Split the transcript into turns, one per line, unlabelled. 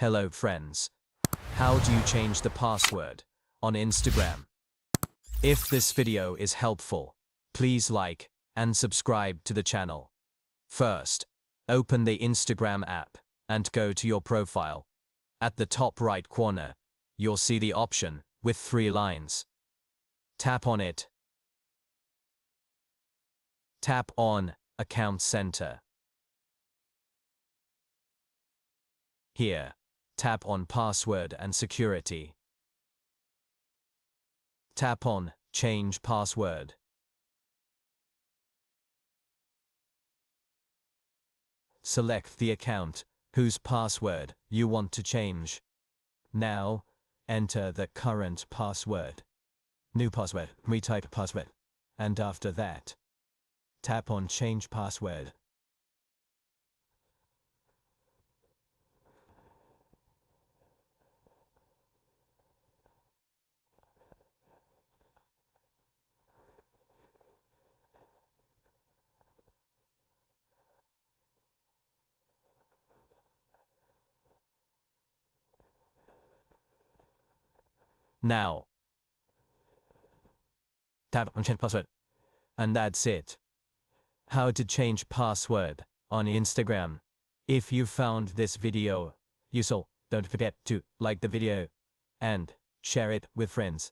Hello friends. How do you change the password on Instagram? If this video is helpful, please like and subscribe to the channel. First, open the Instagram app and go to your profile. At the top right corner, you'll see the option with 3 lines. Tap on it. Tap on Account Center. Here, tap on Password and Security. Tap on Change Password. Select the account whose password you want to change. Now, enter the current password. New password, retype password. And after that, tap on Change Password. Now, tap on Change Password. And that's it. How to change password on Instagram. If you found this video useful, don't forget to like the video and share it with friends.